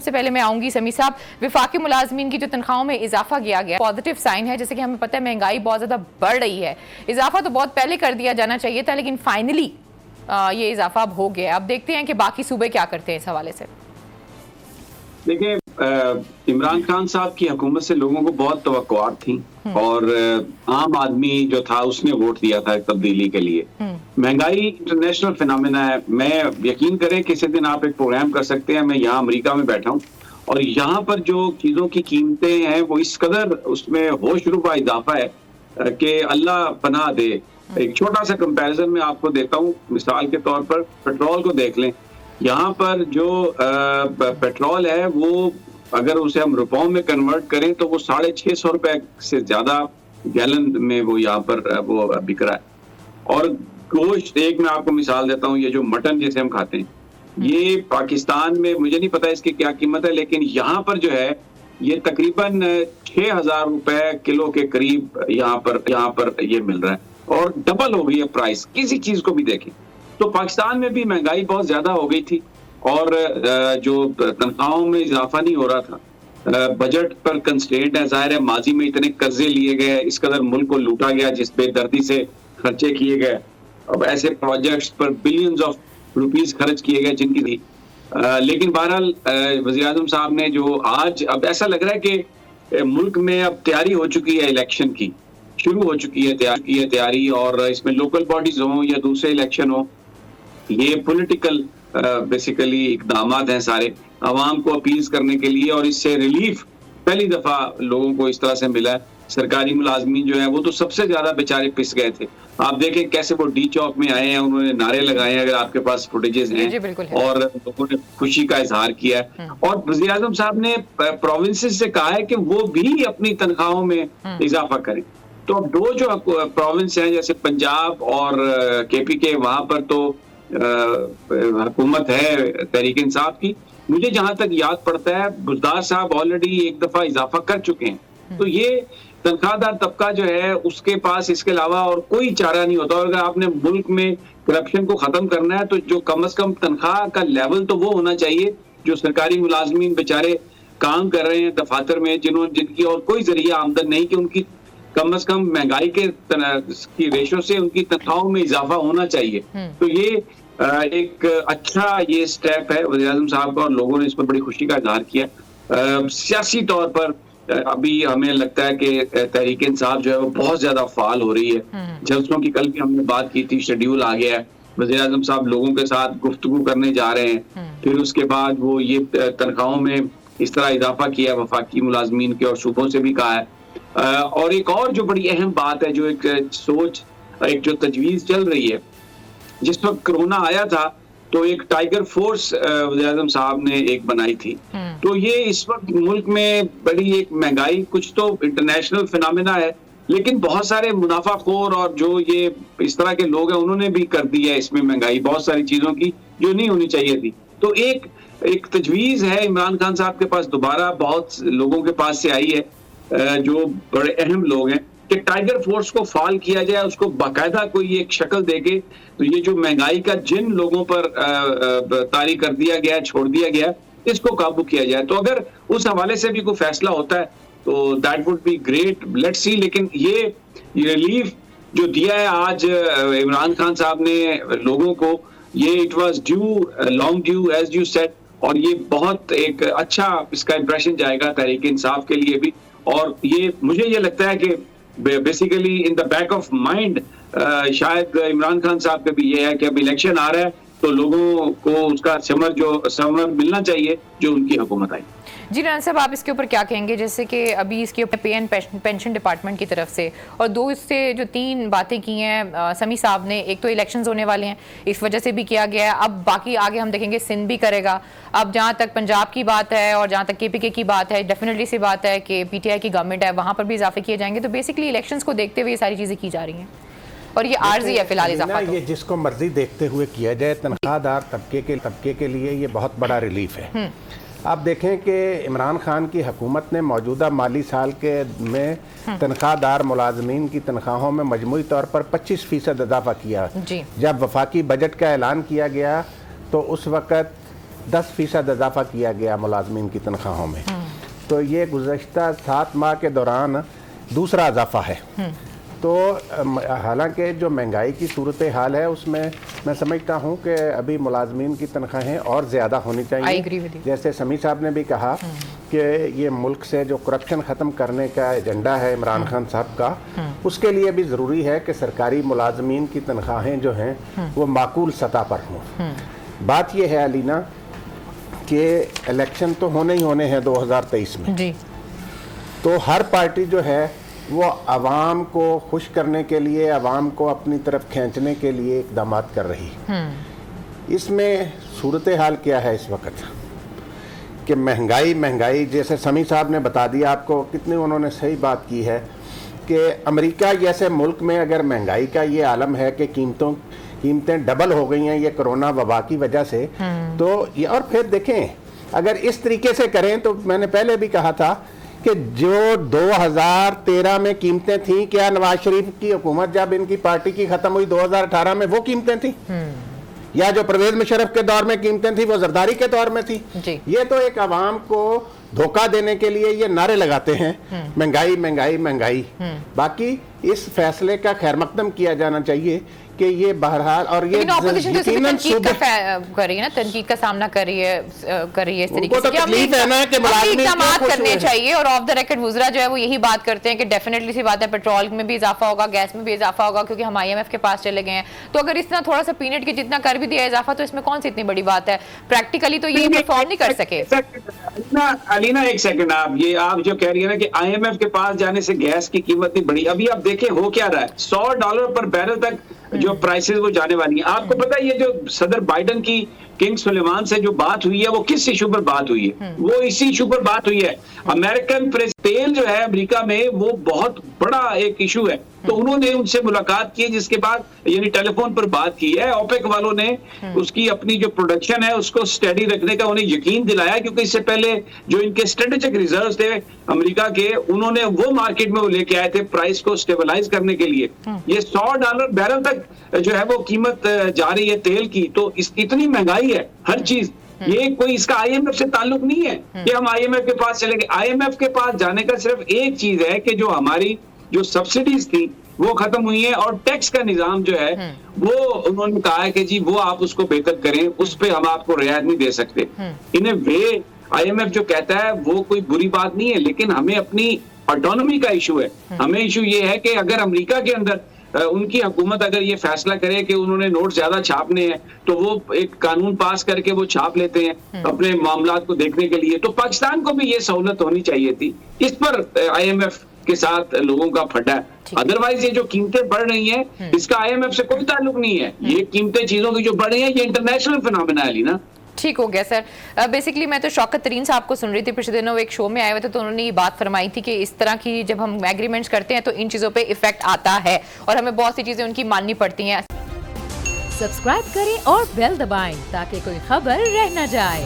سے پہلے میں آؤں گی سمیع صاحب، وفاقی ملازمین کی جو تنخواہوں میں اضافہ کیا گیا پازیٹیو سائن ہے، جیسے کہ ہمیں پتہ ہے مہنگائی بہت زیادہ بڑھ رہی ہے، اضافہ تو بہت پہلے کر دیا جانا چاہیے تھا، لیکن فائنلی یہ اضافہ اب ہو گیا. اب دیکھتے ہیں کہ باقی صوبے کیا کرتے ہیں اس حوالے سے. دیکھیں عمران خان صاحب کی حکومت سے لوگوں کو بہت توقعات تھیں اور عام آدمی جو تھا اس نے ووٹ دیا تھا تبدیلی کے لیے. مہنگائی انٹرنیشنل فینامنا ہے. میں یقین کریں کسی دن آپ ایک پروگرام کر سکتے ہیں. میں یہاں امریکہ میں بیٹھا ہوں اور یہاں پر جو چیزوں کی قیمتیں ہیں وہ اس قدر اس میں ہوش ربا اضافہ ہے کہ اللہ پناہ دے. ایک چھوٹا سا کمپیریزن میں آپ کو دیتا ہوں. مثال کے طور پر پیٹرول کو دیکھ لیں. یہاں پر جو پیٹرول ہے وہ اگر اسے ہم روپوں میں کنورٹ کریں تو وہ 650 روپے سے زیادہ گیلن میں وہ یہاں پر وہ بک رہا ہے. اور گوشت، ایک میں آپ کو مثال دیتا ہوں، یہ جو مٹن جسے ہم کھاتے ہیں یہ پاکستان میں مجھے نہیں پتا اس کی کیا قیمت ہے، لیکن یہاں پر جو ہے یہ تقریباً 6000 روپے کلو کے قریب یہاں پر یہ مل رہا ہے اور ڈبل ہو گئی ہے پرائس. کسی چیز کو بھی دیکھیں تو پاکستان میں بھی مہنگائی بہت زیادہ ہو گئی تھی اور جو تنخواہوں میں اضافہ نہیں ہو رہا تھا. بجٹ پر کنسٹرینٹ ہے. ظاہر ہے ماضی میں اتنے قرضے لیے گئے، اس قدر ملک کو لوٹا گیا جس بے دردی سے خرچے کیے گئے. اب ایسے projects per billions of rupees خرچ کیے گئے جن کی تھی. لیکن بہرحال وزیر اعظم صاحب نے جو آج اب ایسا لگ رہا ہے کہ ملک میں اب تیاری ہو چکی ہے الیکشن کی، شروع ہو چکی ہے تیاری، اور اس میں لوکل باڈیز ہوں یا دوسرے الیکشن ہوں، یہ پولیٹیکل بیسیکلی اقدامات ہیں سارے عوام کو اپیز کرنے کے لیے. اور اس سے ریلیف پہلی دفعہ لوگوں کو اس طرح سے ملا ہے. سرکاری ملازمین جو ہیں وہ تو سب سے زیادہ بیچارے پس گئے تھے. آپ دیکھیں کیسے وہ ڈی چوک میں آئے ہیں، انہوں نے نعرے لگائے ہیں، اگر آپ کے پاس فوٹیجز ہیں، اور لوگوں نے خوشی کا اظہار کیا ہے. اور وزیر اعظم صاحب نے پروونسز سے کہا ہے کہ وہ بھی اپنی تنخواہوں میں اضافہ کریں. تو اب دو جو پروونس ہیں جیسے پنجاب اور کے پی کے، وہاں پر تو حکومت ہے تحریک انصاف کی. مجھے جہاں تک یاد پڑتا ہے بزدار صاحب آلریڈی ایک دفعہ اضافہ کر چکے ہیں. تو یہ تنخواہ دار طبقہ جو ہے اس کے پاس اس کے علاوہ اور کوئی چارہ نہیں ہوتا. اور اگر آپ نے ملک میں کرپشن کو ختم کرنا ہے تو جو کم از کم تنخواہ کا لیول تو وہ ہونا چاہیے جو سرکاری ملازمین بیچارے کام کر رہے ہیں دفاتر میں، جن کی اور کوئی ذریعہ آمدن نہیں، کہ ان کی کم از کم مہنگائی کی ریشو سے ان کی تنخواہوں میں اضافہ ہونا چاہیے. تو یہ ایک اچھا یہ سٹیپ ہے وزیر اعظم صاحب کا، اور لوگوں نے اس پر بڑی خوشی کا اظہار کیا. سیاسی طور پر ابھی ہمیں لگتا ہے کہ تحریک انصاف جو ہے وہ بہت زیادہ فعال ہو رہی ہے. جلسوں کی کل بھی ہم نے بات کی تھی، شیڈیول آ گیا ہے. وزیر اعظم صاحب لوگوں کے ساتھ گفتگو کرنے جا رہے ہیں. پھر اس کے بعد وہ یہ تنخواہوں میں اس طرح اضافہ کیا ہے وفاقی ملازمین کے، اور صوبوں سے بھی کہا ہے. اور ایک اور جو بڑی اہم بات ہے، جو ایک سوچ، ایک جو تجویز چل رہی ہے، جس وقت کرونا آیا تھا تو ایک ٹائیگر فورس وزیر اعظم صاحب نے ایک بنائی تھی. تو یہ اس وقت ملک میں بڑی ایک مہنگائی، کچھ تو انٹرنیشنل فینامنا ہے، لیکن بہت سارے منافع خور اور جو یہ اس طرح کے لوگ ہیں انہوں نے بھی کر دی ہے اس میں مہنگائی بہت ساری چیزوں کی جو نہیں ہونی چاہیے تھی. تو ایک تجویز ہے عمران خان صاحب کے پاس، دوبارہ بہت لوگوں کے پاس سے آئی ہے جو بڑے اہم لوگ ہیں، کہ ٹائیگر فورس کو فعال کیا جائے، اس کو باقاعدہ کوئی ایک شکل دے کے. تو یہ جو مہنگائی کا جن لوگوں پر طاری کر دیا گیا، چھوڑ دیا گیا، اس کو قابو کیا جائے. تو اگر اس حوالے سے بھی کوئی فیصلہ ہوتا ہے تو that would be great. Let's see. لیکن یہ ریلیف جو دیا ہے آج عمران خان صاحب نے لوگوں کو، یہ it was due, long due as you said. اور یہ بہت ایک اچھا اس کا امپریشن جائے گا تحریک انصاف کے لیے بھی. اور یہ مجھے یہ لگتا ہے کہ basically in the back of mind شاید عمران خان صاحب کا بھی یہ ہے کہ اب الیکشن آ رہا ہے تو لوگوں کو اس کا ثمر ملنا چاہیے جو ان کی حکومت آئی. جی رائان صاحب، آپ اس کے اوپر کیا کہیں گے؟ جیسے کہ ابھی اس کے اوپر پے اینڈ پینشن ڈپارٹمنٹ کی طرف سے، اور دو اس سے جو 3 باتیں کی ہیں سمیع صاحب نے، ایک تو الیکشنز ہونے والے ہیں اس وجہ سے بھی کیا گیا ہے، اب باقی آگے ہم دیکھیں گے سندھ بھی کرے گا. اب جہاں تک پنجاب کی بات ہے اور جہاں تک کے پی کے کی بات ہے، ڈیفینیٹلی سی بات ہے کہ پی ٹی آئی کی گورنمنٹ ہے، وہاں پر بھی اضافے کیے جائیں گے. تو بیسکلی الیکشنز کو دیکھتے ہوئے یہ ساری چیزیں کی جا رہی ہیں، اور یہ عارضی ہے فی الحال اضافہ. یہ جس کو مرضی دیکھتے ہوئے کیا جائے، تنخواہ دار طبقے کے لیے یہ بہت بڑا ریلیف ہے. آپ دیکھیں کہ عمران خان کی حکومت نے موجودہ مالی سال میں تنخواہ دار ملازمین کی تنخواہوں میں مجموعی طور پر 25% اضافہ کیا. جب وفاقی بجٹ کا اعلان کیا گیا تو اس وقت 10% اضافہ کیا گیا ملازمین کی تنخواہوں میں. تو یہ گزشتہ 7 ماہ کے دوران دوسرا اضافہ ہے. تو حالانکہ جو مہنگائی کی صورتحال ہے اس میں میں سمجھتا ہوں کہ ابھی ملازمین کی تنخواہیں اور زیادہ ہونی چاہیے. جیسے سمیع صاحب نے بھی کہا کہ یہ ملک سے جو کرپشن ختم کرنے کا ایجنڈا ہے عمران خان صاحب کا, اس کے لیے بھی ضروری ہے کہ سرکاری ملازمین کی تنخواہیں جو ہیں وہ معقول سطح پر ہوں. بات یہ ہے علینا کہ الیکشن تو ہونے ہی ہونے ہیں 2023 میں جی. تو ہر پارٹی جو ہے وہ عوام کو خوش کرنے کے لیے, عوام کو اپنی طرف کھینچنے کے لیے اقدامات کر رہی. اس میں صورتحال کیا ہے اس وقت کہ مہنگائی جیسے سمیع صاحب نے بتا دیا آپ کو, کتنی انہوں نے صحیح بات کی ہے کہ امریکہ جیسے ملک میں اگر مہنگائی کا یہ عالم ہے کہ قیمتیں ڈبل ہو گئی ہیں یہ کرونا وبا کی وجہ سے, تو یہ اور پھر دیکھیں اگر اس طریقے سے کریں تو میں نے پہلے بھی کہا تھا کہ جو 2013 میں قیمتیں تھیں, کیا نواز شریف کی حکومت جب ان کی پارٹی کی ختم ہوئی 2018 میں وہ قیمتیں تھیں, یا جو پرویز مشرف کے دور میں قیمتیں تھیں وہ زرداری کے دور میں تھی. یہ تو ایک عوام کو دھوکہ دینے کے لیے یہ نعرے لگاتے ہیں مہنگائی مہنگائی مہنگائی. باقی اس فیصلے کا خیر مقدم کیا جانا چاہیے کہ یہ بہرحال, اور یہ تنقید کا سامنا کر رہی ہے اس طریقے سے اقدامات کرنے چاہیے. اور آف دا ریکارڈ وزراء جو ہے وہ یہی بات کرتے ہیں کہ ڈیفینیٹلی سی بات ہے پیٹرول میں بھی اضافہ ہوگا, گیس میں بھی اضافہ ہوگا, کیونکہ ہم IMF کے پاس چلے گئے ہیں. تو اگر اس طرح تھوڑا سا پینٹ کے جتنا کر بھی دیا اضافہ تو اس میں کون سی اتنی بڑی بات ہے, پریکٹیکلی تو یہ پرفارم نہیں کر سکے. علینا ایک سیکنڈ, آپ جو کہہ رہی ہے نا کہ IMF کے پاس جانے سے گیس کی قیمت نہیں بڑھی, ابھی آپ دیکھیں ہو کیا رہا ہے, $100 پر بیرل تک جو پرائسز وہ جانے والی ہیں. آپ کو پتہ ہے یہ جو صدر بائیڈن کی کنگ سلیمان سے جو بات ہوئی ہے وہ کس ایشو پر بات ہوئی ہے؟ وہ اسی ایشو پر بات ہوئی ہے. امریکن تیل جو ہے امریکہ میں وہ بہت بڑا ایک ایشو ہے, تو انہوں نے ان سے ملاقات کی جس کے بعد یعنی ٹیلی فون پر بات کی ہے. اوپیک والوں نے اس کی اپنی جو پروڈکشن ہے اس کو سٹیڈی رکھنے کا انہیں یقین دلایا, کیونکہ اس سے پہلے جو ان کے اسٹریٹجک ریزروز تھے امریکہ کے, انہوں نے وہ مارکیٹ میں وہ لے کے آئے تھے پرائس کو سٹیبلائز کرنے کے لیے. یہ $100 بیرل تک جو ہے وہ قیمت جا رہی ہے تیل کی, تو اتنی مہنگائی ہے ہر چیز. یہ کوئی اس کا IMF سے تعلق نہیں ہے کہ ہم IMF کے پاس چلے گئے. IMF کے پاس جانے کا صرف ایک چیز ہے کہ جو ہماری جو سبسڈیز تھی وہ ختم ہوئی ہیں, اور ٹیکس کا نظام جو ہے وہ انہوں نے کہا ہے کہ جی وہ آپ اس کو بہتر کریں, اس پہ ہم آپ کو رعایت نہیں دے سکتے. ان اے وے IMF جو کہتا ہے وہ کوئی بری بات نہیں ہے, لیکن ہمیں اپنی آٹونومی کا ایشو ہے. ہمیں ایشو یہ ہے کہ اگر امریکہ کے اندر ان کی حکومت اگر یہ فیصلہ کرے کہ انہوں نے نوٹ زیادہ چھاپنے ہیں تو وہ ایک قانون پاس کر کے وہ چھاپ لیتے ہیں اپنے معاملات کو دیکھنے کے لیے, تو پاکستان کو بھی یہ سہولت ہونی چاہیے تھی. اس پر IMF کے ساتھ لوگوں کا پھٹا ہے. ادروائز یہ جو قیمتیں بڑھ رہی ہیں اس کا IMF سے کوئی تعلق نہیں ہے. یہ قیمتیں چیزوں کی جو بڑھ رہی ہیں یہ انٹرنیشنل فینومینا ہے نا. ٹھیک ہو گیا سر. بیسکلی میں تو شوکت ترین صاحب کو سن رہی تھی, پچھلے دنوں ایک شو میں آئے ہوئے تھے تو انہوں نے یہ بات فرمائی تھی کہ اس طرح کی جب ہم ایگریمنٹس کرتے ہیں تو ان چیزوں پہ ایفیکٹ آتا ہے اور ہمیں بہت سی چیزیں ان کی ماننی پڑتی ہیں. سبسکرائب کریں اور بیل دبائیں تاکہ کوئی خبر رہ نہ جائے.